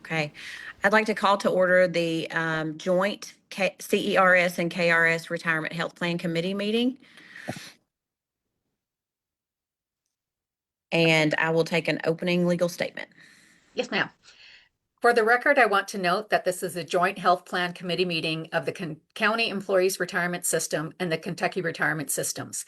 Okay. I'd like to call to order the joint CERS and KRS Retirement Health Plan Committee meeting. And I will take an opening legal statement. Yes, ma'am. For the record, I want to note that this is a joint health plan committee meeting of the County Employees Retirement System and the Kentucky Retirement Systems.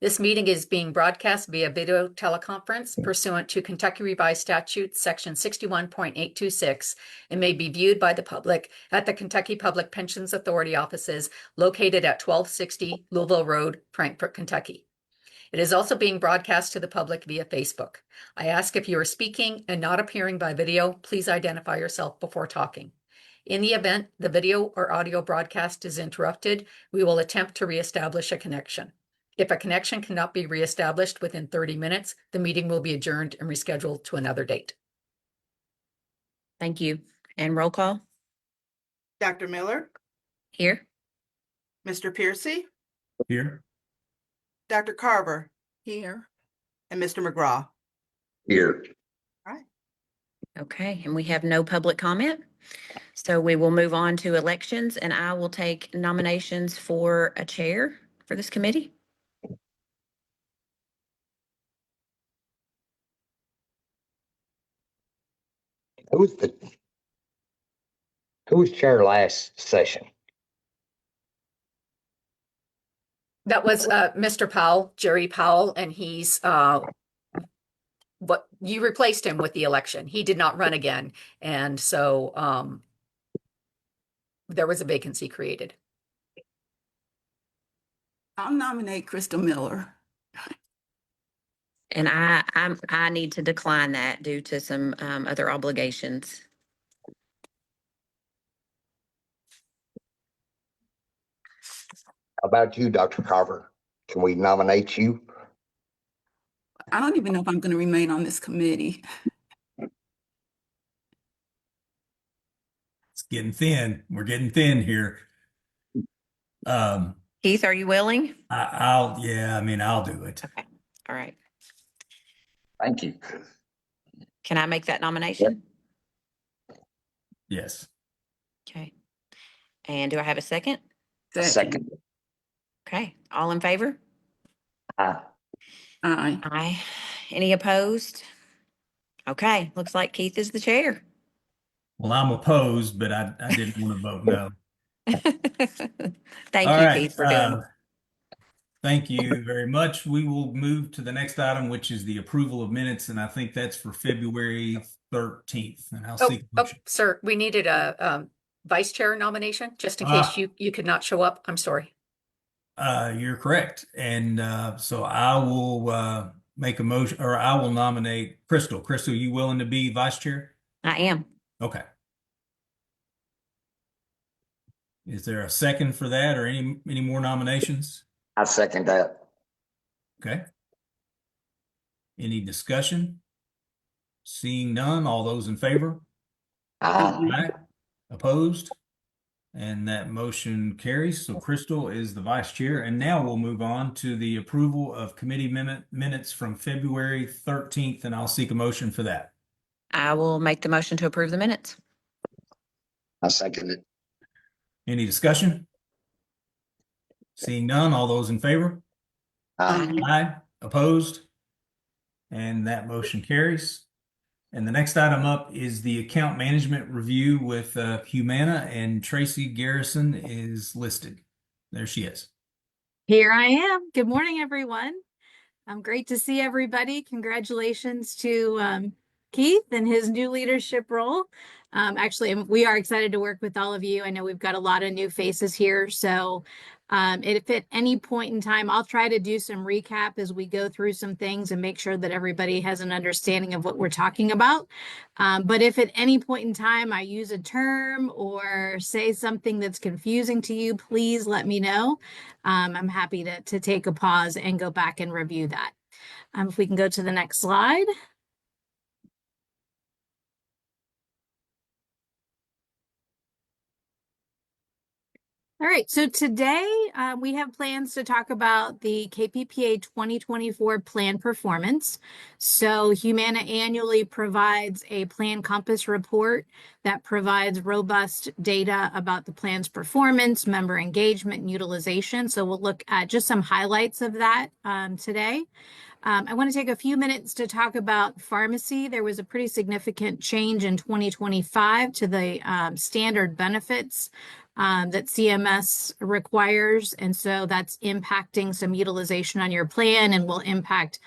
This meeting is being broadcast via video teleconference pursuant to Kentucky Revised Statute Section 61.826 and may be viewed by the public at the Kentucky Public Pensions Authority offices located at 1260 Louisville Road, Frankfort, Kentucky. It is also being broadcast to the public via Facebook. I ask if you are speaking and not appearing by video, please identify yourself before talking. In the event the video or audio broadcast is interrupted, we will attempt to reestablish a connection. If a connection cannot be reestablished within 30 minutes, the meeting will be adjourned and rescheduled to another date. Thank you. And roll call. Dr. Miller? Here. Mr. Piercy? Here. Dr. Carver? Here. And Mr. McGraw? Here. All right. Okay, and we have no public comment. So we will move on to elections, and I will take nominations for a chair for this committee. Who was chair last session? That was Mr. Powell, Jerry Powell, and he's what you replaced him with the election. He did not run again, and so there was a vacancy created. I'll nominate Crystal Miller. And I need to decline that due to some other obligations. How about you, Dr. Carver? Can we nominate you? I don't even know if I'm going to remain on this committee. It's getting thin. We're getting thin here. Keith, are you willing? I'll do it. Okay. All right. Thank you. Can I make that nomination? Yes. Okay. And do I have a second? Second. Okay. All in favor? Aye. Aye. Aye. Any opposed? Okay. Looks like Keith is the chair. Well, I'm opposed, but I didn't want to vote no. Thank All you, right, Keith, for doing it. Thank you very much. We will move to the next item, which is the approval of minutes, and I think that's for February 13th. And I'll seek a motion. Sir, we needed a vice chair nomination just in case you could not show up. I'm sorry. You're correct. And so I will make a motion, or I will nominate Crystal. Crystal, you willing to be vice chair? I am. Okay. Is there a second for that or any more nominations? I second that. Okay. Any discussion? Seeing none, all those in favor? Aye. Aye. Opposed? And that motion carries. So Crystal is the vice chair. And now we'll move on to the approval of committee minutes from February 13th, and I'll seek a motion for that. I will make the motion to approve the minutes. I second it. Any discussion? Seeing none, all those in favor? Aye. Aye. Opposed? And that motion carries. And the next item up is the account management review with Humana, and Tracy Garrison is listed. There she is. Here I am. Good morning, everyone. Great to see everybody. Congratulations to Keith and his new leadership role. Actually, we are excited to work with all of you. I know we've got a lot of new faces here. So if at any point in time, I'll try to do some recap as we go through some things and make sure that everybody has an understanding of what we're talking about. But if at any point in time I use a term or say something that's confusing to you, please let me know. I'm happy to take a pause and go back and review that. If we can go to the next slide. All right, so today we have plans to talk about the KPPA 2024 plan performance. So Humana annually provides a plan compass report that provides robust data about the plan's performance, member engagement, and utilization. So we'll look at just some highlights of that today. I want to take a few minutes to talk about pharmacy. There was a pretty significant change in 2025 to the standard benefits that CMS requires. And so that's impacting some utilization on your plan and will impact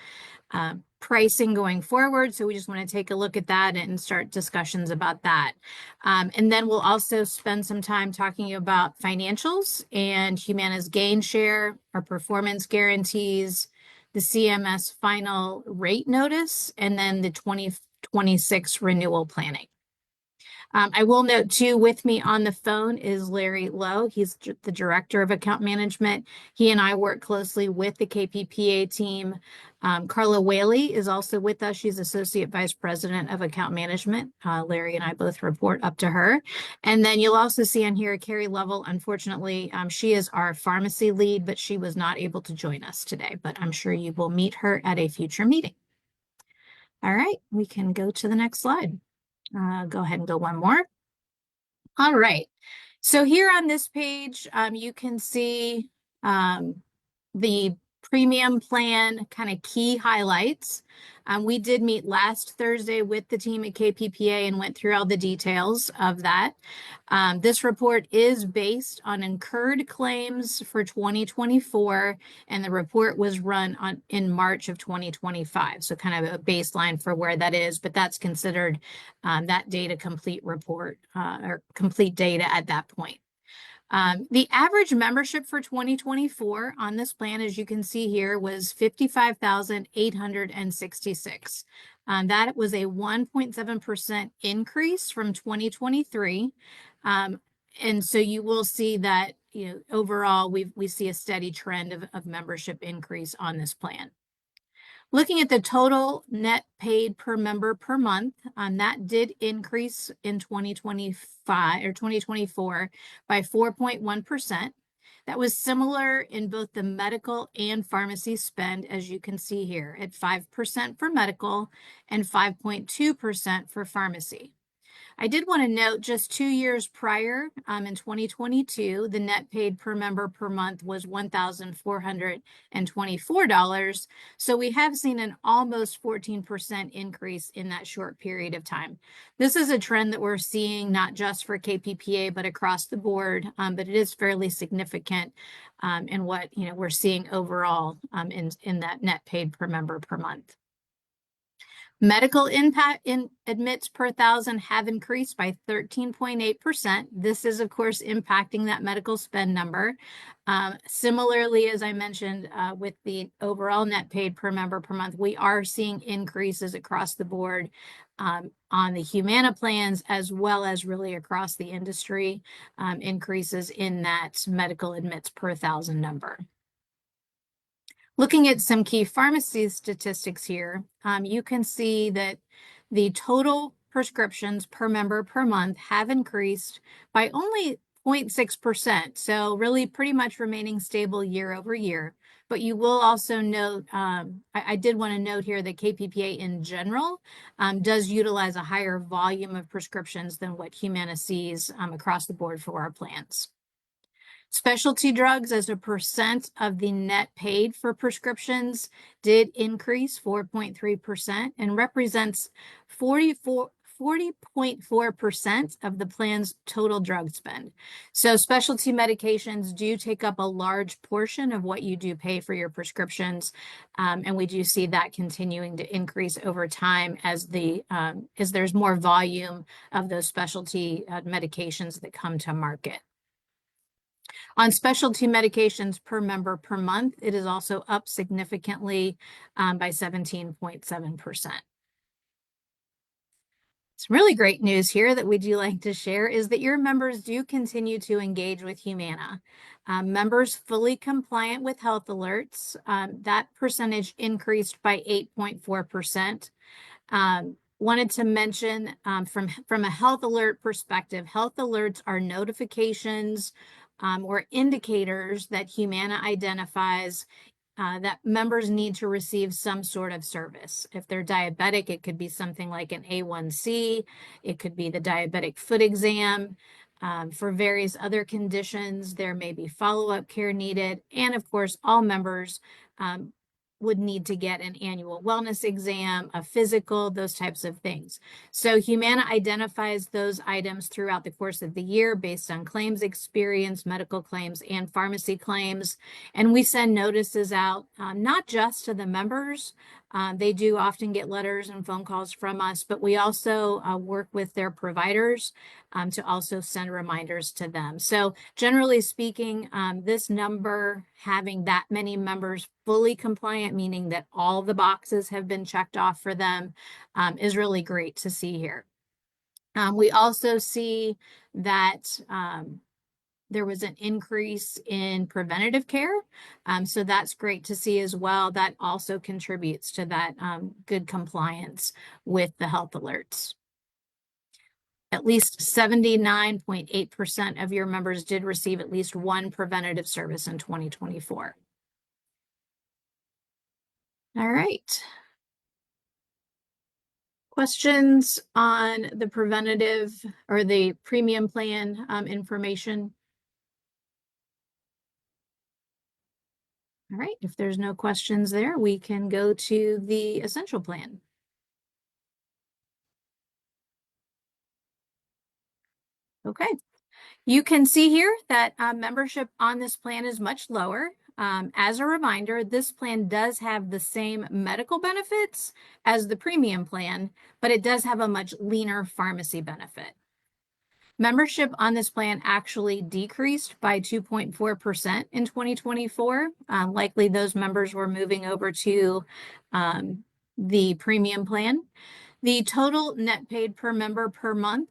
pricing going forward. So we just want to take a look at that and start discussions about that. And then we'll also spend some time talking about financials and Humana's gain share, our performance guarantees, the CMS final rate notice, and then the 2026 renewal planning. I will note too, with me on the phone is Larry Lowe. He's the Director of Account Management. He and I work closely with the KPPA team. Carla Whaley is also with us. She's Associate Vice President of Account Management. Larry and I both report up to her. And then you'll also see on here Carrie Lovell. Unfortunately, she is our pharmacy lead, but she was not able to join us today. But I'm sure you will meet her at a future meeting. All right, we can go to the next slide. Go ahead and go one more. All right. So here on this page, you can see the premium plan kind of key highlights. We did meet last Thursday with the team at KPPA and went through all the details of that. This report is based on incurred claims for 2024, and the report was run in March of 2025. So kind of a baseline for where that is, but that's considered that data complete report or complete data at that point. The average membership for 2024 on this plan, as you can see here, was 55,866. That was a 1.7% increase from 2023. And so you will see that, overall, we see a steady trend of membership increase on this plan. Looking at the total net paid per member per month, that did increase in 2025 or 2024 by 4.1%. That was similar in both the medical and pharmacy spend, as you can see here, at 5% for medical and 5.2% for pharmacy. I did want to note just 2 years prior, in 2022, the net paid per member per month was $1,424. So we have seen an almost 14% increase in that short period of time. This is a trend that we're seeing not just for KPPA, but across the board, but it is fairly significant in what we're seeing overall in that net paid per member per month. Medical impact in admits per thousand have increased by 13.8%. This is, of course, impacting that medical spend number. Similarly, as I mentioned, with the overall net paid per member per month, we are seeing increases across the board on the Humana plans, as well as really across the industry, increases in that medical admits per thousand number. Looking at some key pharmacy statistics here, you can see that the total prescriptions per member per month have increased by only 0.6%. So really pretty much remaining stable year over year. But you will also note, I did want to note here that KPPA in general does utilize a higher volume of prescriptions than what Humana sees across the board for our plans. Specialty drugs as a percent of the net paid for prescriptions did increase 4.3% and represents 40.4% of the plan's total drug spend. So specialty medications do take up a large portion of what you do pay for your prescriptions. And we do see that continuing to increase over time as there's more volume of those specialty medications that come to market. On specialty medications per member per month, it is also up significantly by 17.7%. Some really great news here that we do like to share is that your members do continue to engage with Humana. Members fully compliant with health alerts, that percentage increased by 8.4%. Wanted to mention from a health alert perspective, health alerts are notifications or indicators that Humana identifies that members need to receive some sort of service. If they're diabetic, it could be something like an A1C. It could be the diabetic foot exam. For various other conditions, there may be follow-up care needed. And of course, all members would need to get an annual wellness exam, a physical, those types of things. So Humana identifies those items throughout the course of the year based on claims experience, medical claims, and pharmacy claims. And we send notices out, not just to the members. They do often get letters and phone calls from us, but we also work with their providers to also send reminders to them. So generally speaking, this number, having that many members fully compliant, meaning that all the boxes have been checked off for them, is really great to see here. We also see that there was an increase in preventative care. So that's great to see as well. That also contributes to that good compliance with the health alerts. At least 79.8% of your members did receive at least one preventative service in 2024. All right. Questions on the preventative or the premium plan information? All right, if there's no questions there, we can go to the essential plan. Okay, you can see here that membership on this plan is much lower. As a reminder, this plan does have the same medical benefits as the premium plan, but it does have a much leaner pharmacy benefit. Membership on this plan actually decreased by 2.4% in 2024. Likely those members were moving over to the premium plan. The total net paid per member per month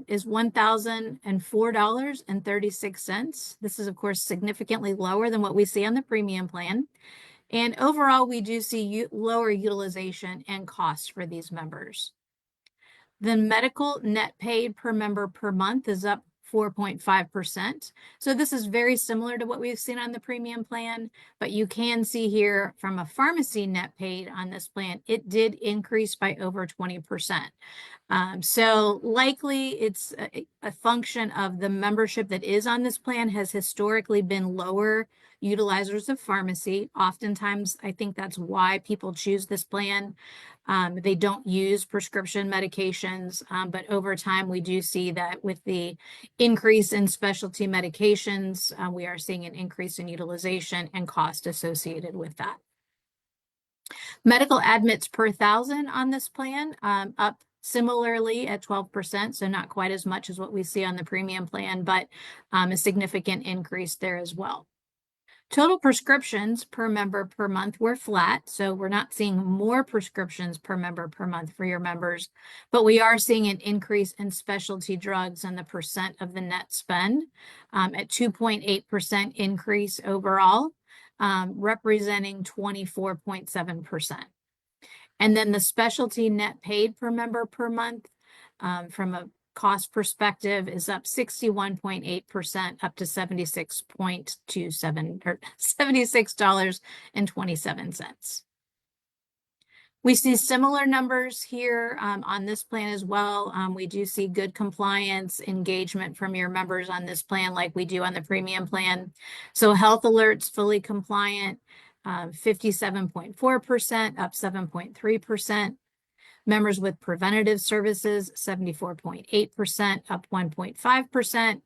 is $1,004.36. This is, of course, significantly lower than what we see on the premium plan. And overall, we do see lower utilization and costs for these members. The medical net paid per member per month is up 4.5%. So this is very similar to what we've seen on the premium plan, but you can see here from a pharmacy net paid on this plan, it did increase by over 20%. So likely it's a function of the membership that is on this plan has historically been lower utilizers of pharmacy. Oftentimes, I think that's why people choose this plan. They don't use prescription medications, but over time, we do see that with the increase in specialty medications, we are seeing an increase in utilization and cost associated with that. Medical admits per thousand on this plan, up similarly at 12%, so not quite as much as what we see on the premium plan, but a significant increase there as well. Total prescriptions per member per month were flat, so we're not seeing more prescriptions per member per month for your members, but we are seeing an increase in specialty drugs and the percent of the net spend at 2.8% increase overall, representing 24.7%. And then the specialty net paid per member per month from a cost perspective is up 61.8%, up to $76.27 or $76.27. We see similar numbers here on this plan as well. We do see good compliance engagement from your members on this plan like we do on the premium plan. So health alerts fully compliant, 57.4%, up 7.3%. Members with preventative services, 74.8%, up 1.5%.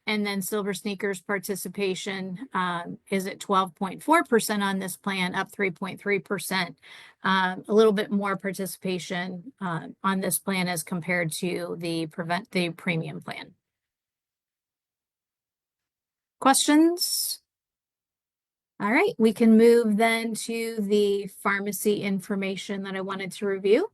And then Silver Sneakers participation is at 12.4% on this plan, up 3.3%. A little bit more participation on this plan as compared to the premium plan. Questions? All right, we can move then to the pharmacy information that I wanted to review.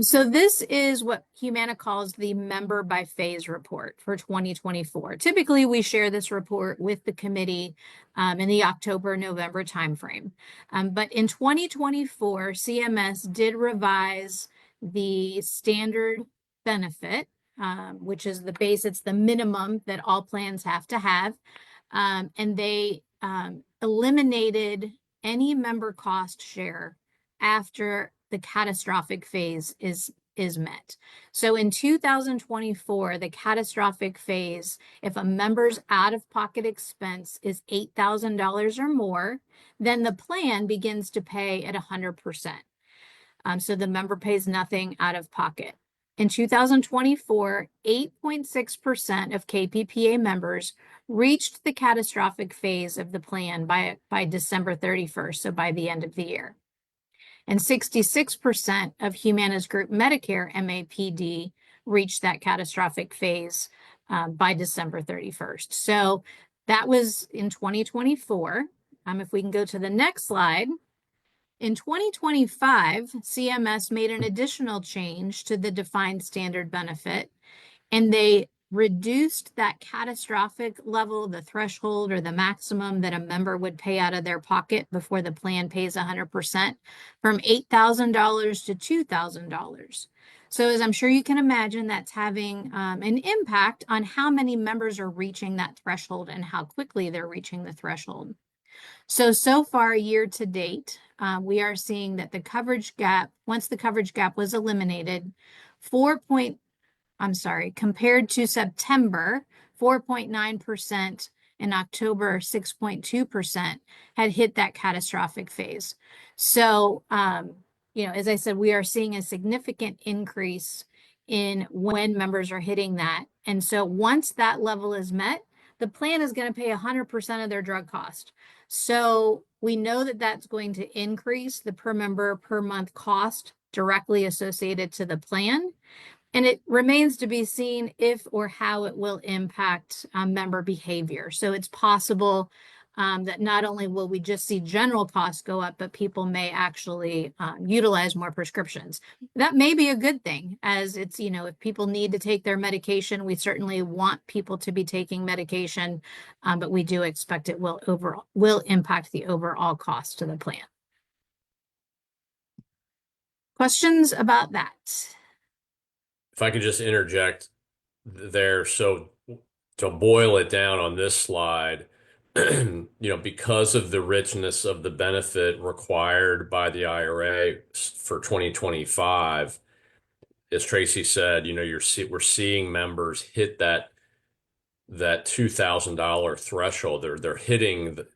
So this is what Humana calls the member by phase report for 2024. Typically, we share this report with the committee in the October-November timeframe. But in 2024, CMS did revise the standard benefit which is the base, it's the minimum that all plans have to have. And they eliminated any member cost share after the catastrophic phase is met. So in 2024, the catastrophic phase, if a member's out-of-pocket expense is $8,000 or more, then the plan begins to pay at 100%. So the member pays nothing out of pocket. In 2024, 8.6% of KPPA members reached the catastrophic phase of the plan by December 31st, so by the end of the year. And 66% of Humana's group Medicare MAPD reached that catastrophic phase by December 31st. So that was in 2024. If we can go to the next slide. In 2025, CMS made an additional change to the defined standard benefit, and they reduced that catastrophic level, the threshold or the maximum that a member would pay out of their pocket before the plan pays 100%, from $8,000 to $2,000. So as I'm sure you can imagine, that's having an impact on how many members are reaching that threshold and how quickly they're reaching the threshold. So far year to date, we are seeing that the coverage gap, once the coverage gap was eliminated, compared to September, 4.9%, in October, 6.2% had hit that catastrophic phase. So, as I said, we are seeing a significant increase in when members are hitting that. And so once that level is met, the plan is going to pay 100% of their drug cost. So we know that that's going to increase the per member per month cost directly associated to the plan. And it remains to be seen if or how it will impact member behavior. So it's possible that not only will we just see general costs go up, but people may actually utilize more prescriptions. That may be a good thing, as it's, if people need to take their medication, we certainly want people to be taking medication, but we do expect it will impact the overall cost to the plan. Questions about that? If I could just interject there. So to boil it down on this slide, because of the richness of the benefit required by the IRA for 2025, as Tracy said, we're seeing members hit that $2,000 threshold. They're hitting that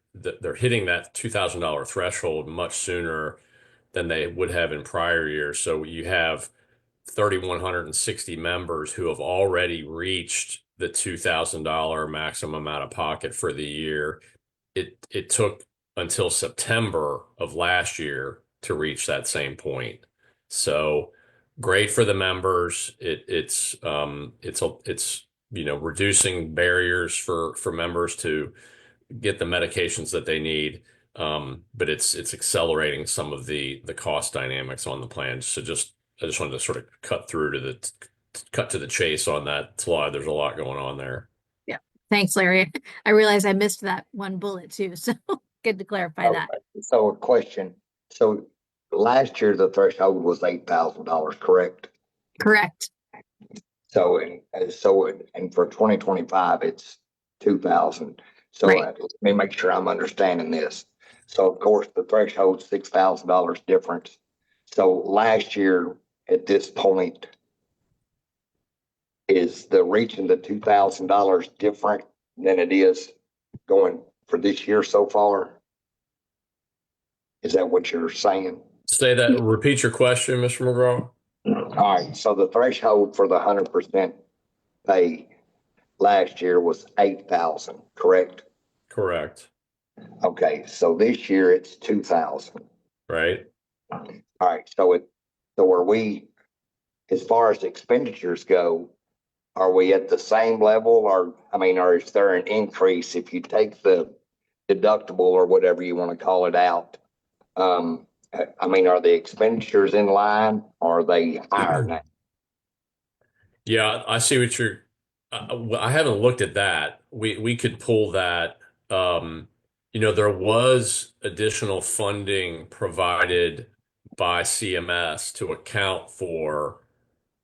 $2,000 threshold much sooner than they would have in prior years. So you have 3,160 members who have already reached the $2,000 maximum out of pocket for the year. It took until September of last year to reach that same point. So great for the members. It's reducing barriers for members to get the medications that they need. But it's accelerating some of the cost dynamics on the plan. So I just wanted to sort of cut to the chase on that slide. There's a lot going on there. Yeah. Thanks, Larry. I realized I missed that one bullet too. So good to clarify that. So a question. So last year, the threshold was $8,000, correct? Correct. So, and for 2025, it's 2,000. So Right. let me make sure I'm understanding this. So of course, the threshold's $6,000 difference. So last year at this point, is the reaching the $2,000 different than it is going for this year so far? Is that what you're saying? Repeat your question, Mr. McGraw. All right. So the threshold for the 100% pay last year was 8,000, correct? Correct. Okay. So this year it's 2,000. Right. All right. So are we, as far as expenditures go, are we at the same level, or is there an increase if you take the deductible or whatever you want to call it out? Are the expenditures in line, or are they higher now? Yeah, I see what I haven't looked at that. We could pull that. There was additional funding provided by CMS to account for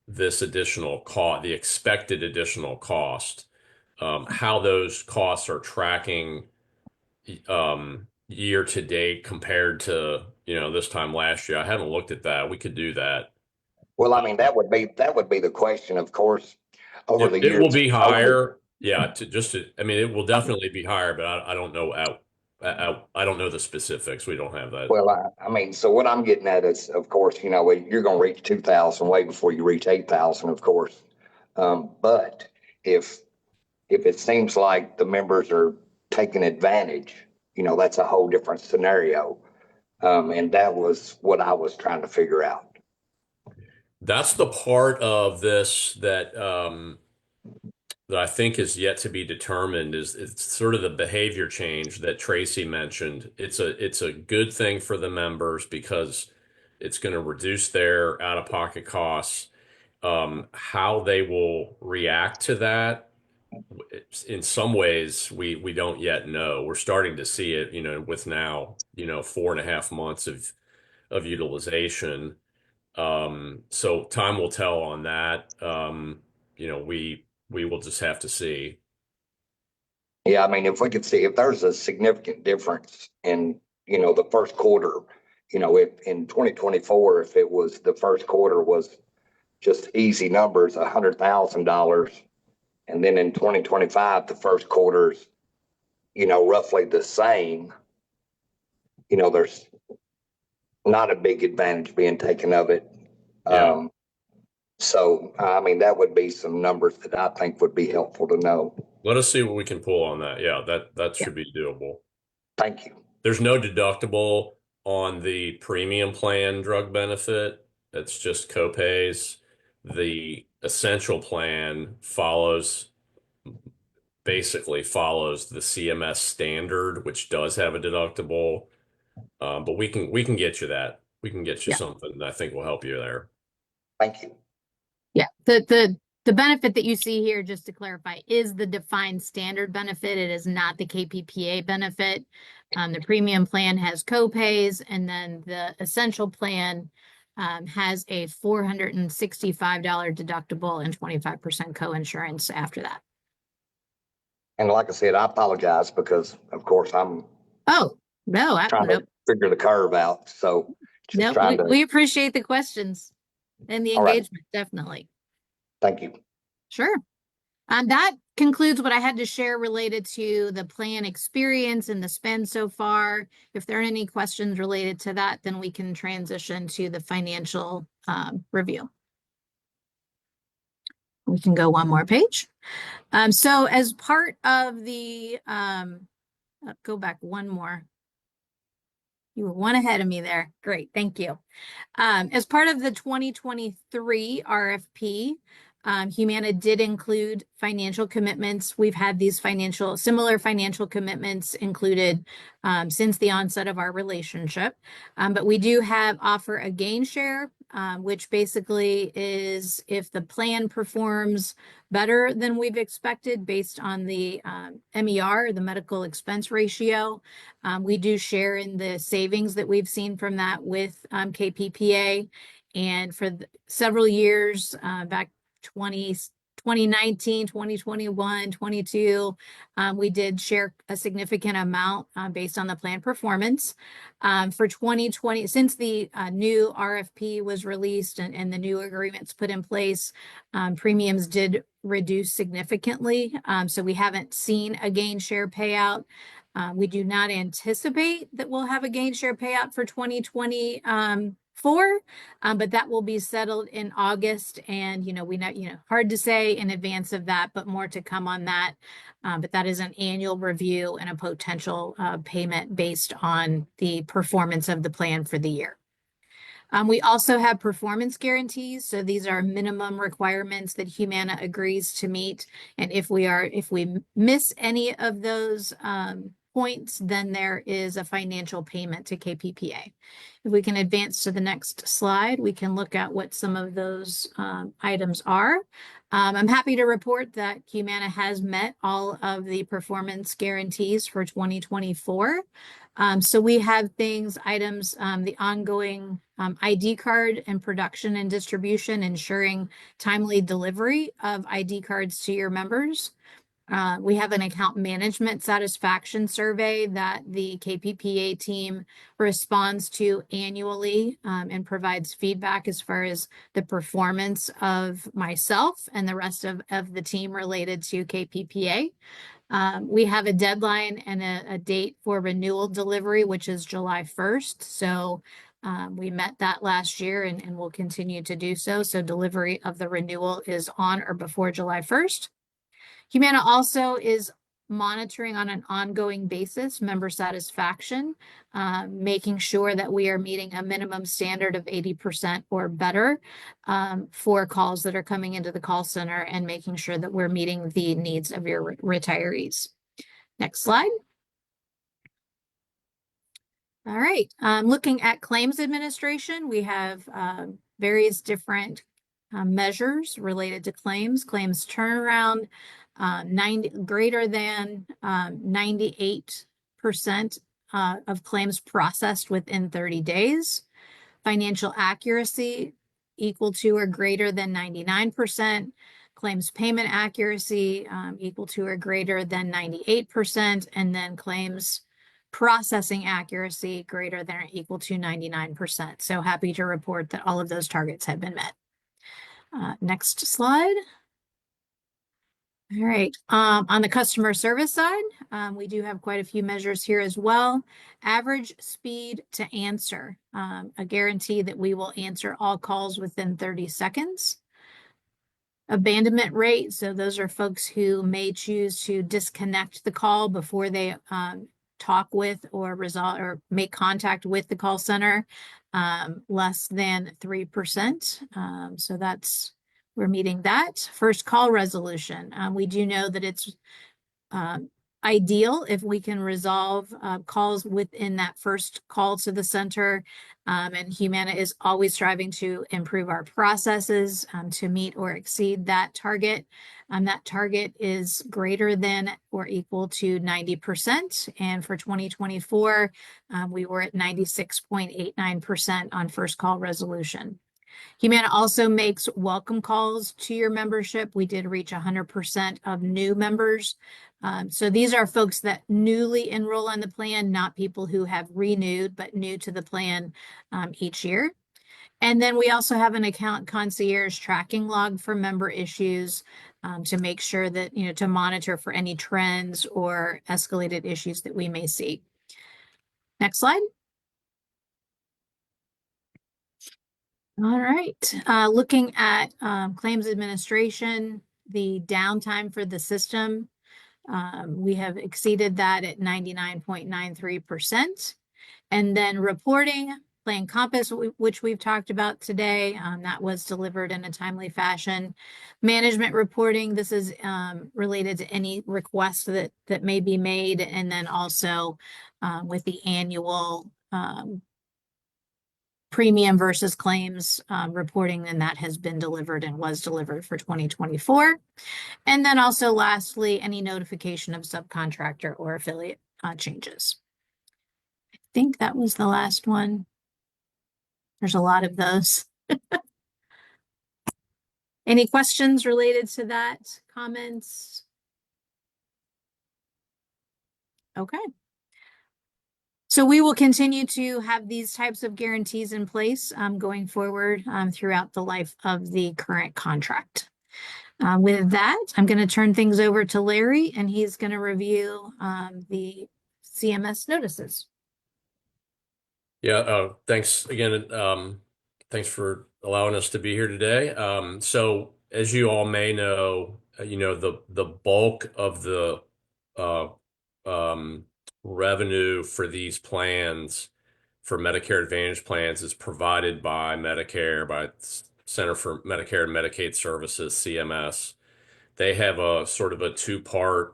this additional cost, the expected additional cost, how those costs are tracking year to date compared to, this time last year. I haven't looked at that. We could do that. Well, I mean, that would be the question, of course, over the It will years. be higher. Yeah, I mean, it will definitely be higher, but I don't know I don't know the specifics. We don't have that. Well, I mean, so what I'm getting at is, of course, you're going to reach 2,000 way before you reach 8,000, of course. But if it seems like the members are taking advantage, that's a whole different scenario. And that was what I was trying to figure out. That's the part of this that that I think is yet to be determined. It's sort of the behavior change that Tracy mentioned. It's a good thing for the members because it's going to reduce their out-of-pocket costs. How they will react to that, in some ways, we don't yet know. We're starting to see it, with now, 4.5 months of utilization. So time will tell on that. We will just have to see. Yeah, I mean, if we could see if there's a significant difference in, the first quarter, if in 2024, if it was the first quarter was just easy numbers, $100,000, and then in 2025, the first quarter's, roughly the same, there's not a big advantage being taken of it. Yeah. So, I mean, that would be some numbers that I think would be helpful to know. Let us see what we can pull on that. Yeah, that should be doable. Thank you. There's no deductible on the premium plan drug benefit. It's just copays. The essential plan basically follows the CMS standard, which does have a deductible. But we can get you that. We can get you something that I think will help you there. Thank you. Yeah, the benefit that you see here, just to clarify, is the defined standard benefit. It is not the KPPA benefit. The premium plan has copays, and then the essential plan has a $465 deductible and 25% coinsurance after that. And like I said, I apologize because, of course, I'm Oh, no, trying to figure the curve out. So just trying to. We appreciate the questions and the All right. engagement, definitely. Thank you. Sure. That concludes what I had to share related to the plan experience and the spend so far. If there are any questions related to that, then we can transition to the financial review. We can go one more page. So as part of the, go back one more. You were one ahead of me there. Great, thank you. As part of the 2023 RFP, Humana did include financial commitments. We've had these similar financial commitments included since the onset of our relationship. But we do offer a gain share, which basically is if the plan performs better than we've expected based on the MER, the medical expense ratio. We do share in the savings that we've seen from that with KPPA. And for several years, back 2019, 2021, 22, we did share a significant amount based on the plan performance. For 2020, since the new RFP was released and the new agreements put in place, premiums did reduce significantly. So we haven't seen a gain share payout. We do not anticipate that we'll have a gain share payout for 2024, but that will be settled in August. And, we know, hard to say in advance of that, but more to come on that. But that is an annual review and a potential payment based on the performance of the plan for the year. We also have performance guarantees. So these are minimum requirements that Humana agrees to meet. And if we miss any of those points, then there is a financial payment to KPPA. If we can advance to the next slide, we can look at what some of those items are. I'm happy to report that Humana has met all of the performance guarantees for 2024. So we have items, the ongoing ID card and production and distribution, ensuring timely delivery of ID cards to your members. We have an account management satisfaction survey that the KPPA team responds to annually, and provides feedback as far as the performance of myself and the rest of the team related to KPPA. We have a deadline and a date for renewal delivery, which is July 1st. So we met that last year and will continue to do so. So delivery of the renewal is on or before July 1st. Humana also is monitoring on an ongoing basis member satisfaction, making sure that we are meeting a minimum standard of 80% or better for calls that are coming into the call center, and making sure that we're meeting the needs of your retirees. Next slide. All right, looking at claims administration, we have various different measures related to claims turnaround, greater than 98% of claims processed within 30 days. Financial accuracy equal to or greater than 99%. Claims payment accuracy equal to or greater than 98%. And then claims processing accuracy greater than or equal to 99%. So happy to report that all of those targets have been met. Next slide. All right. On the customer service side, we do have quite a few measures here as well. Average speed to answer, a guarantee that we will answer all calls within 30 seconds. Abandonment rate, so those are folks who may choose to disconnect the call before they talk with or resolve or make contact with the call center, less than 3%. So we're meeting that. First call resolution. We do know that it's ideal if we can resolve calls within that first call to the center. And Humana is always striving to improve our processes to meet or exceed that target. That target is greater than or equal to 90%. And for 2024, we were at 96.89% on first call resolution. Humana also makes welcome calls to your membership. We did reach 100% of new members. So these are folks that newly enroll in the plan, not people who have renewed, but new to the plan each year. And then we also have an account concierge tracking log for member issues to make sure that, to monitor for any trends or escalated issues that we may see. Next slide. All right, looking at claims administration, the downtime for the system, we have exceeded that at 99.93%. And then reporting, Plan Compass, which we've talked about today, that was delivered in a timely fashion. Management reporting, this is related to any requests that may be made, and then also with the annual premium versus claims reporting, and that has been delivered and was delivered for 2024. And then also lastly, any notification of subcontractor or affiliate changes. I think that was the last one. There's a lot of those. Any questions related to that? Comments? Okay. So we will continue to have these types of guarantees in place going forward throughout the life of the current contract. With that, I'm going to turn things over to Larry, and he's going to review the CMS notices. Yeah, thanks again. Thanks for allowing us to be here today. So as you all may know, the bulk of the revenue for these plans, for Medicare Advantage plans, is provided by Medicare, by Center for Medicare and Medicaid Services, CMS. They have a sort of a two-part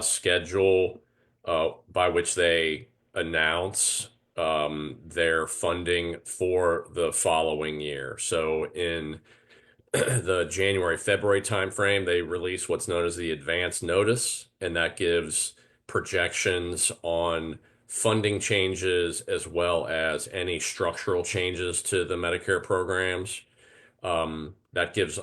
schedule by which they announce their funding for the following year. So in the January-February timeframe, they release what's known as the advance notice, and that gives projections on funding changes as well as any structural changes to the Medicare programs. That gives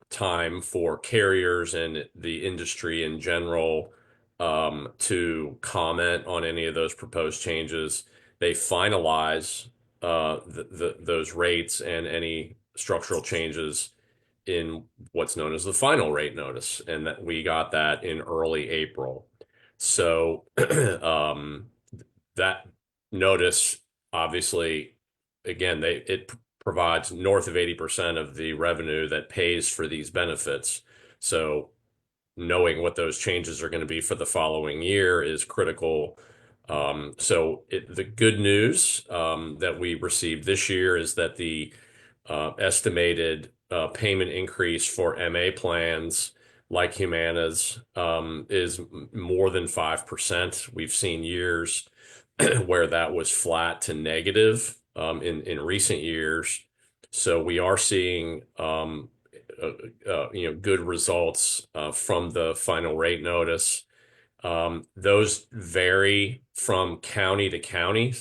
time for carriers and the industry in general to comment on any of those proposed changes. They finalize those rates and any structural changes in what's known as the final rate notice, and that we got that in early April. So that notice, obviously, again, it provides north of 80% of the revenue that pays for these benefits. So knowing what those changes are going to be for the following year is critical. The good news that we received this year is that the estimated payment increase for MA plans like Humana's is more than 5%. We've seen years where that was flat to negative in recent years. So we are seeing good results from the final rate notice. Those vary from county to county.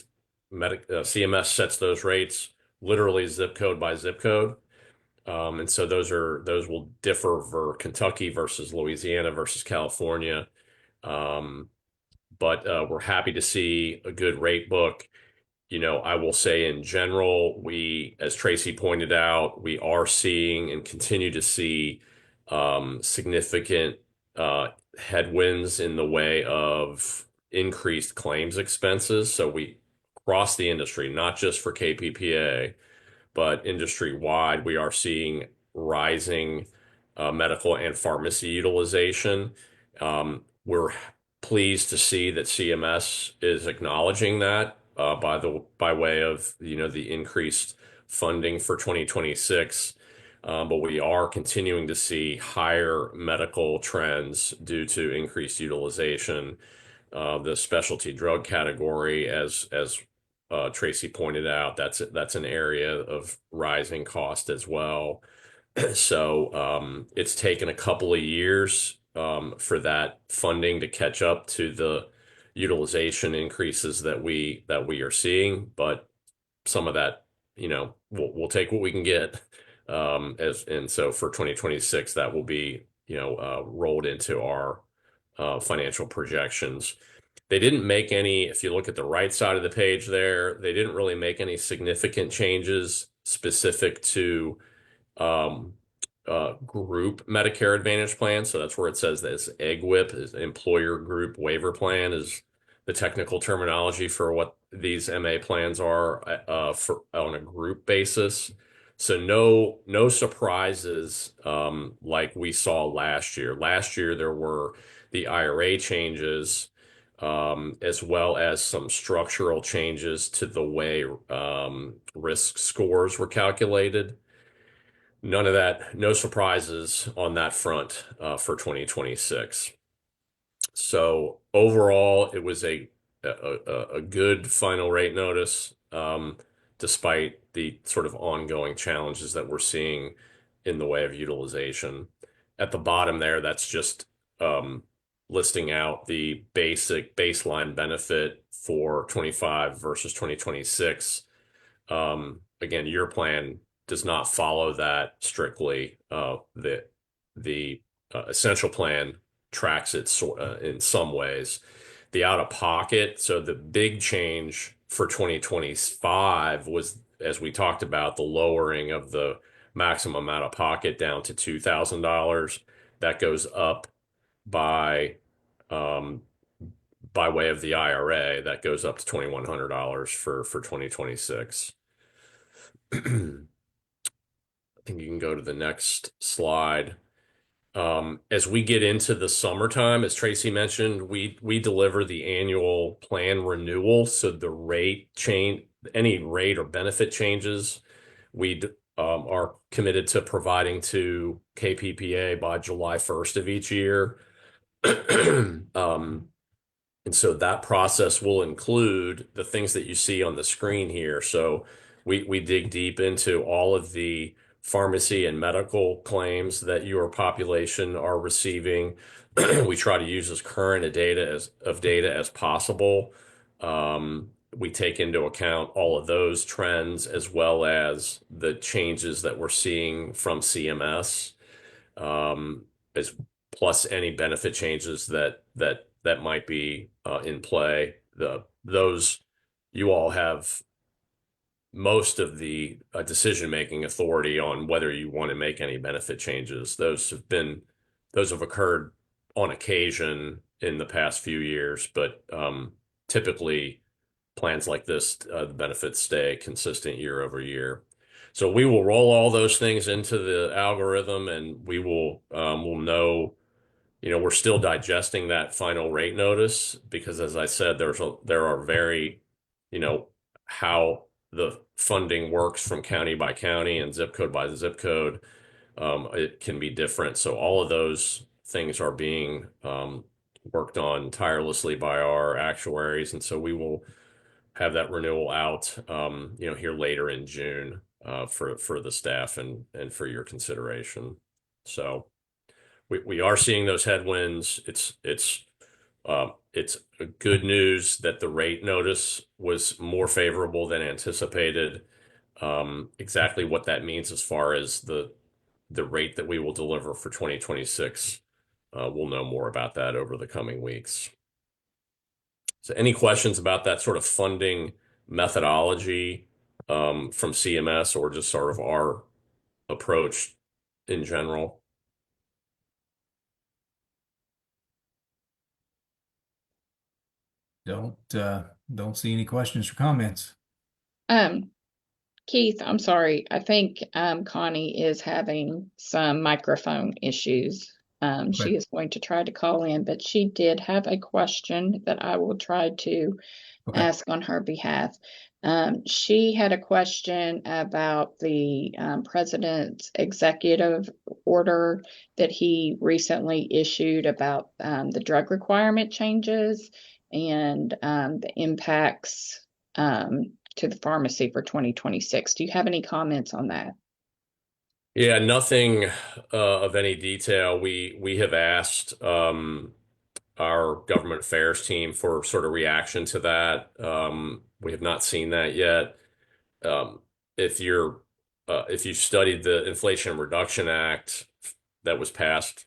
CMS sets those rates literally zip code by zip code. And so those will differ for Kentucky versus Louisiana versus California. But we're happy to see a good rate book. I will say in general, as Tracy pointed out, we are seeing and continue to see significant headwinds in the way of increased claims expenses. So we across the industry, not just for KPPA, but industry-wide, we are seeing rising medical and pharmacy utilization. We're pleased to see that CMS is acknowledging that by way of the increased funding for 2026. But we are continuing to see higher medical trends due to increased utilization. The specialty drug category, as Tracy pointed out, that's an area of rising cost as well. So it's taken a couple of years for that funding to catch up to the utilization increases that we are seeing, but some of that, we'll take what we can get. And so for 2026, that will be rolled into our financial projections. They didn't make any, if you look at the right side of the page there, they didn't really make any significant changes specific to group Medicare Advantage plan. So that's where it says that it's EGWIP, is Employer Group Waiver Plan, is the technical terminology for what these MA plans are on a group basis. So no surprises like we saw last year. Last year there were the IRA changes, as well as some structural changes to the way risk scores were calculated. None of that, no surprises on that front for 2026. So overall, it was a good final rate notice, despite the sort of ongoing challenges that we're seeing in the way of utilization. At the bottom there, that's just listing out the basic baseline benefit for 25 versus 2026. Again, your plan does not follow that strictly. The essential plan tracks it in some ways. The out of pocket, so the big change for 2025 was, as we talked about, the lowering of the maximum out of pocket down to $2,000. That goes up by way of the IRA. That goes up to $2,100 for 2026. I think you can go to the next slide. As we get into the summertime, as Tracy mentioned, we deliver the annual plan renewal. So the rate change, any rate or benefit changes, we are committed to providing to KPPA by July 1st of each year. And so that process will include the things that you see on the screen here. So we dig deep into all of the pharmacy and medical claims that your population are receiving. We try to use as current data as possible. we take into account all of those trends as well as the changes that we're seeing from CMS, as plus any benefit changes that might be in play. Those you all have most of the decision-making authority on whether you want to make any benefit changes. Those have occurred on occasion in the past few years, but typically plans like this, the benefits stay consistent year over year. So we will roll all those things into the algorithm, and we'll know. We're still digesting that final rate notice because, as I said, there are very, how the funding works from county by county and zip code by zip code. It can be different. So all of those things are being worked on tirelessly by our actuaries, and so we will have that renewal out, here later in June for the staff and for your consideration. So we are seeing those headwinds. It's good news that the rate notice was more favorable than anticipated. Exactly what that means as far as the rate that we will deliver for 2026, we'll know more about that over the coming weeks. So any questions about that sort of funding methodology from CMS or just sort of our approach in general? Don't see any questions or comments. Keith, I'm sorry. I think Connie is having some microphone issues. She is going to try to call in, but she did have a question that I will try to ask on her behalf. She had a question about the president's executive order that he recently issued about the drug requirement changes and the impacts to the pharmacy for 2026. Do you have any comments on that? Yeah, nothing of any detail. We have asked our government affairs team for sort of reaction to that. We have not seen that yet. If you studied the Inflation Reduction Act that was passed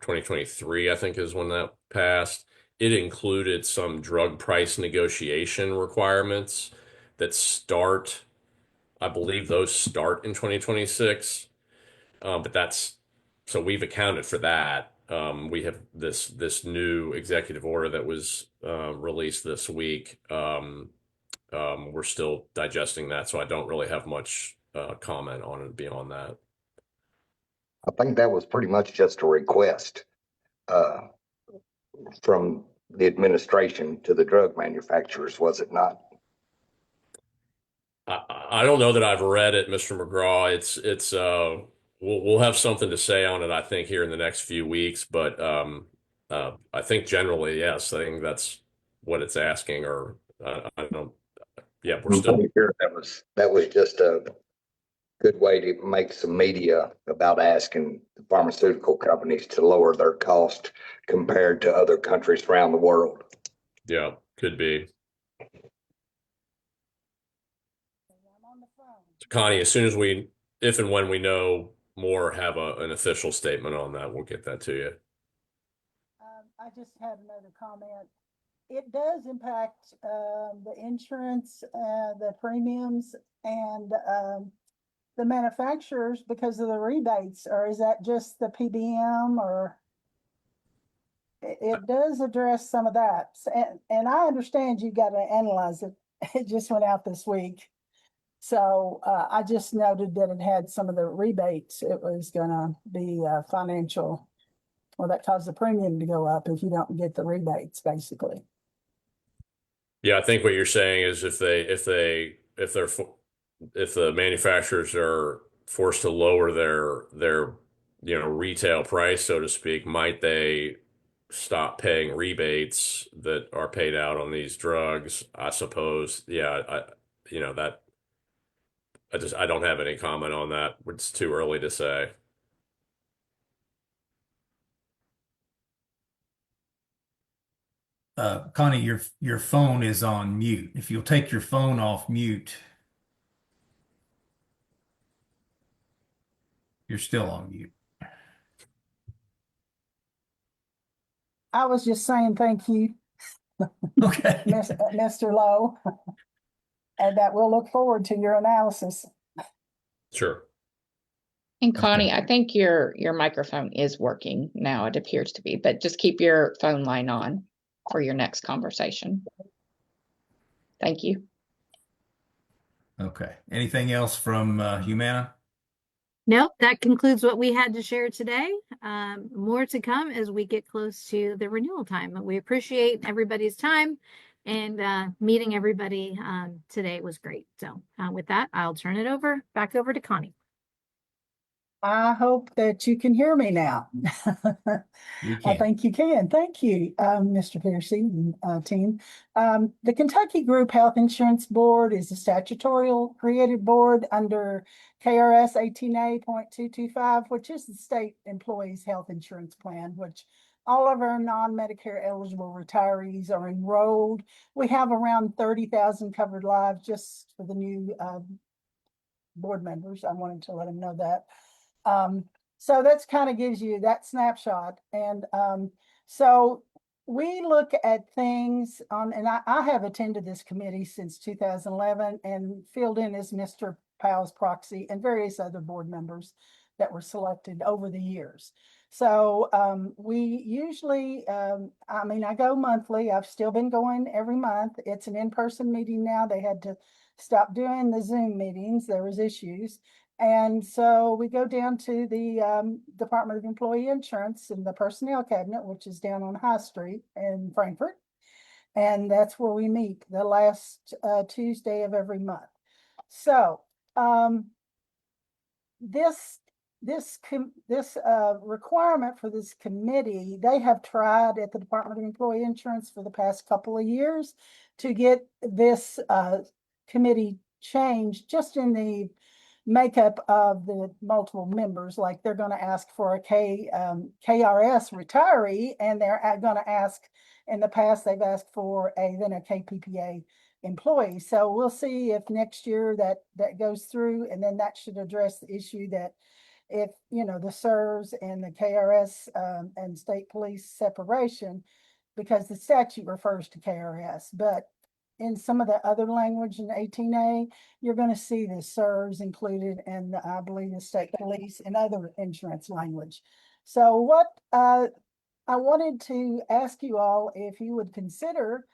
2023, I think is when that passed, it included some drug price negotiation requirements that start, I believe those start in 2026. So we've accounted for that. We have this new executive order that was released this week. We're still digesting that, so I don't really have much comment on it beyond that. I think that was pretty much just a request from the administration to the drug manufacturers, was it not? I don't know that I've read it, Mr. McGraw. It's we'll have something to say on it, I think, here in the next few weeks. But I think generally, yes, I think that's what it's asking. Or I don't. Yeah, we're still. Sure that was just a good way to make some media about asking the pharmaceutical companies to lower their cost compared to other countries around the world. Yeah, could be. So Connie, as soon as if and when we know more, have an official statement on that, we'll get that to you. I just had another comment. It does impact the insurance, the premiums, and the manufacturers because of the rebates, or is that just the PBM? Or it does address some of that, and I understand you got to analyze it. It just went out this week. So I just noted that it had some of the rebates. It was going to be financial, well, that caused the premium to go up if you don't get the rebates, basically. Yeah, I think what you're saying is if the manufacturers are forced to lower their retail price, so to speak, might they stop paying rebates that are paid out on these drugs? I suppose. Yeah, I don't have any comment on that. It's too early to say. Connie, your phone is on mute. If you'll take your phone off mute, you're still on mute. I was just saying thank you, Okay. Mr. Lowe, and that we'll look forward to your analysis. Sure. And Connie, Okay. I think your microphone is working now, it appears to be, but just keep your phone line on for your next conversation. Thank you. Okay. Anything else from Humana? Nope, that concludes what we had to share today. More to come as we get close to the renewal time. We appreciate everybody's time, and meeting everybody today was great. So with that, I'll turn it back over to Connie. I hope that you can hear me now. We I can. think you can. Thank you, Mr. Piercy and team. The Kentucky Group Health Insurance Board is a statutory created board under KRS 18A.225, which is the state employees health insurance plan, which all of our non-Medicare eligible retirees are enrolled. We have around 30,000 covered lives just for the new board members. I wanted to let them know that. So that's kind of gives you that snapshot. And so we look at things on, and I have attended this committee since 2011 and filled in as Mr. Powell's proxy and various other board members that were selected over the years. So we usually, I go monthly. I've still been going every month. It's an in-person meeting now. They had to stop doing the Zoom meetings. There was issues. And so we go down to the Department of Employee Insurance and the Personnel Cabinet, which is down on High Street in Frankfort. And that's where we meet the last Tuesday of every month. So this requirement for this committee, they have tried at the Department of Employee Insurance for the past couple of years to get this committee changed just in the makeup of the multiple members. Like they're going to ask for a KRS retiree, and they're going to ask, in the past they've asked for a KPPA employee. So we'll see if next year that goes through, and then that should address the issue that if the CERS and the KRS and state police separation, because the statute refers to KRS, but in some of the other language in 18A, you're going to see the CERS included, and I believe the state police and other insurance language. So what I wanted to ask you all if you would consider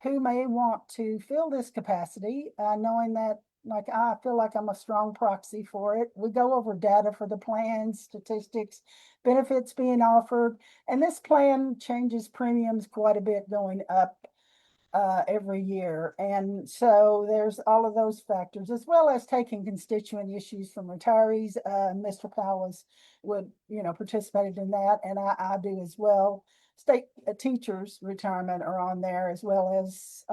who may want to fill this capacity, knowing that I feel like I'm a strong proxy for it. We go over data for the plans, statistics, benefits being offered, and this plan changes premiums quite a bit going up every year. And so there's all of those factors, as well as taking constituent issues from retirees. Mr. Powell participated in that, and I do as well. State teachers retirement are on there, as well as,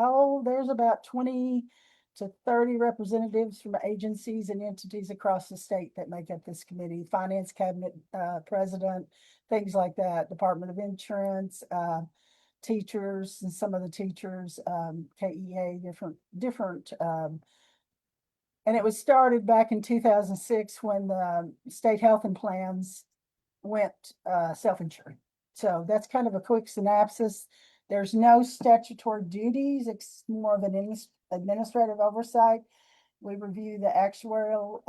there's about 20 to 30 representatives from agencies and entities across the state that make up this committee. Finance cabinet president, things like that, Department of Insurance, teachers, and some of the teachers, KEA, different, and it was started back in 2006 when the state health and plans went self-insured. So that's kind of a quick synopsis. There's no statutory duties. It's more of an administrative oversight. We review the actuarial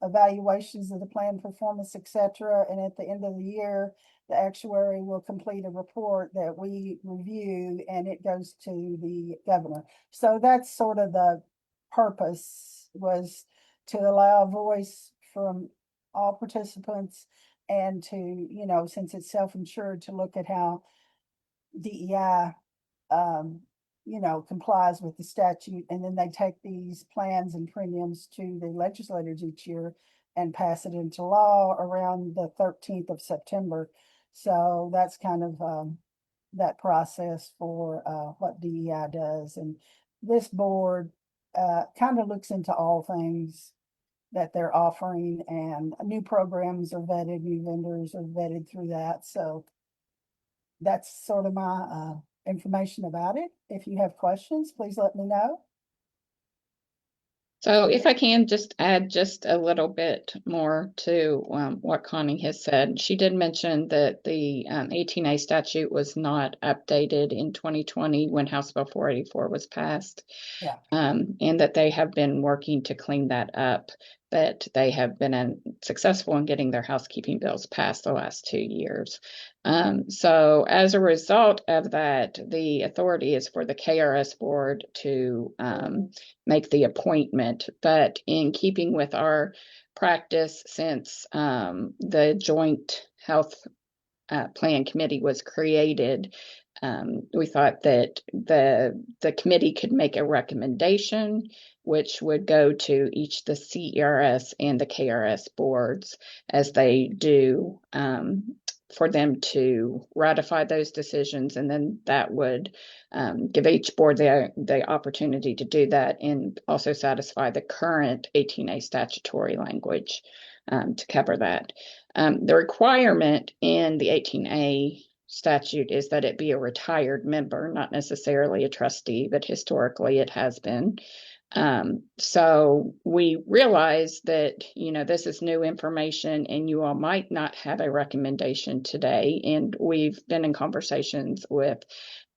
evaluations of the plan performance, etc. And at the end of the year, the actuary will complete a report that we review, and it goes to the governor. So that's sort of the purpose, was to allow a voice from all participants, and to, since it's self-insured, to look at how DEI complies with the statute. And then they take these plans and premiums to the legislators each year and pass it into law around the 13th of September. So that's kind of that process for what DEI does. And this board kind of looks into all things that they're offering, and new programs are vetted, new vendors are vetted through that. So that's sort of my information about it. If you have questions, please let me know. So if I can just add just a little bit more to what Connie has said. She did mention that the 18A statute was not updated in 2020 when House Bill 484 was passed. Yeah. And that they have been working to clean that up, but they have been successful in getting their housekeeping bills passed the last 2 years. So as a result of that, the authority is for the KRS board to make the appointment, but in keeping with our practice since the joint health plan committee was created, we thought that the committee could make a recommendation, which would go to each the CERS and the KRS boards as they do, for them to ratify those decisions, and then that would give each board the opportunity to do that and also satisfy the current 18A statutory language to cover that. The requirement in the 18A statute is that it be a retired member, not necessarily a trustee, but historically it has been. So we realize that, this is new information and you all might not have a recommendation today. And we've been in conversations with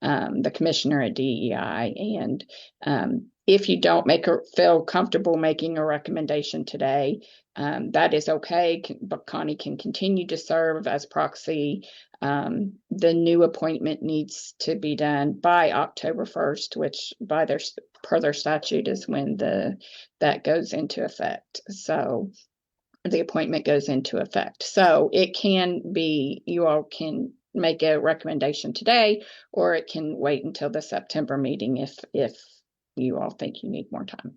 the commissioner at DEI. And if you don't feel comfortable making a recommendation today, that is okay, but Connie can continue to serve as proxy. The new appointment needs to be done by October 1st, which per their statute is when that goes into effect. So the appointment goes into effect. So it can be, you all can make a recommendation today, or it can wait until the September meeting if you all think you need more time.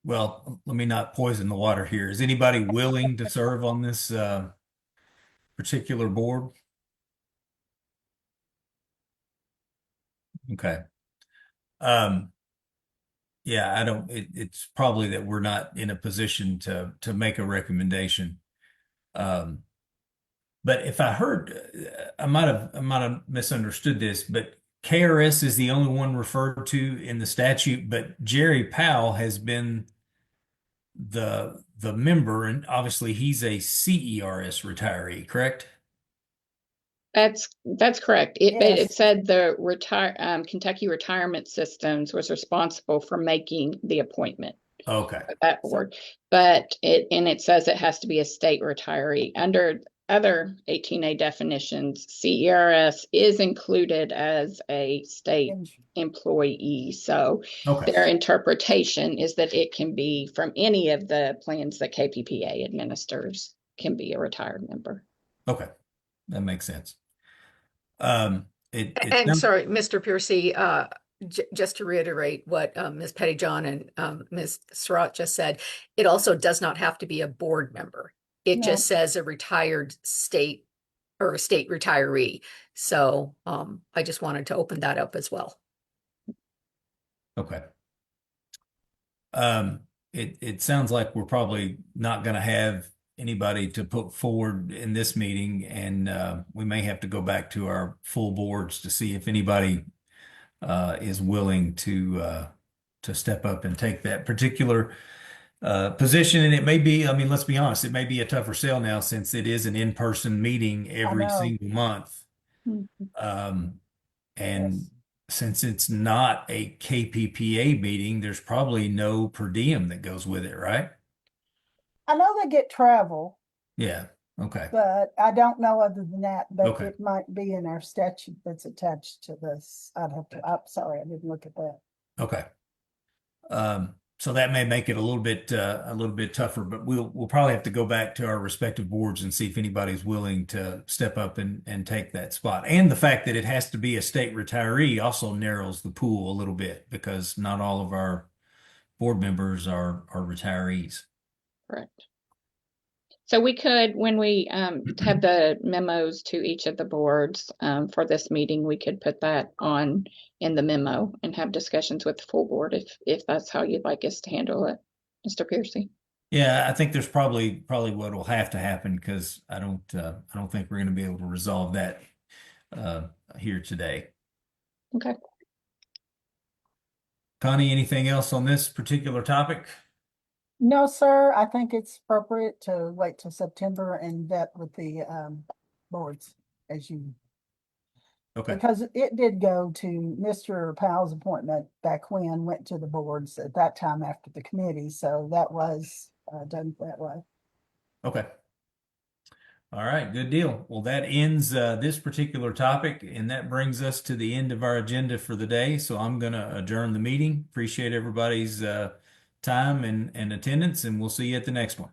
Well, let me not poison the water here. Is anybody willing to serve on this particular board? Okay. Yeah, it's probably that we're not in a position to make a recommendation. But if I heard, I might have misunderstood this, but KRS is the only one referred to in the statute, but Jerry Powell has been the member, and obviously he's a CERS retiree, correct? That's correct. It Yes. said the Kentucky Retirement Systems was responsible for making the appointment. Okay. That word, but it says it has to be a state retiree. Under other 18A definitions, CERS is included as a state employee. So Okay. their interpretation is that it can be from any of the plans that KPPA administers, can be a retired member. Okay. That makes sense. And sorry, Mr. Piercy, just to reiterate what Ms. Pettyjohn and Ms. Surratt just said, it also does not have to be a board member. It just says a retired state or a state retiree. So I just wanted to open that up as well. Okay. It sounds like we're probably not going to have anybody to put forward in this meeting, and we may have to go back to our full boards to see if anybody is willing to step up and take that particular position. And it may be, I mean, let's be honest, it may be a tougher sell now since it is an in-person meeting every single month. And since it's not a KPPA meeting, there's probably no per diem that goes with it, right? I know they get travel. Yeah. Okay. But I don't know other than that, but Okay. it might be in our statute that's attached to this. I'm sorry, I didn't look at that. Okay. So that may make it a little bit tougher, but we'll probably have to go back to our respective boards and see if anybody's willing to step up and take that spot. And the fact that it has to be a state retiree also narrows the pool a little bit because not all of our board members are retirees. Correct. So we could, when we have the memos to each of the boards for this meeting, we could put that on in the memo and have discussions with the full board if that's how you'd like us to handle it, Mr. Piercy. Yeah, I think there's probably what will have to happen because I don't think we're going to be able to resolve that uh, here today. Okay. Connie, anything else on this particular topic? No, sir, I think it's appropriate to wait till September and vet with the boards as you, Okay. because it did go to Mr. Powell's appointment back when, went to the boards at that time after the committee, so that was done that way. Okay. All right, good deal. Well, that ends this particular topic, and that brings us to the end of our agenda for the day. So I'm going to adjourn the meeting. Appreciate everybody's time and attendance, and we'll see you at the next one.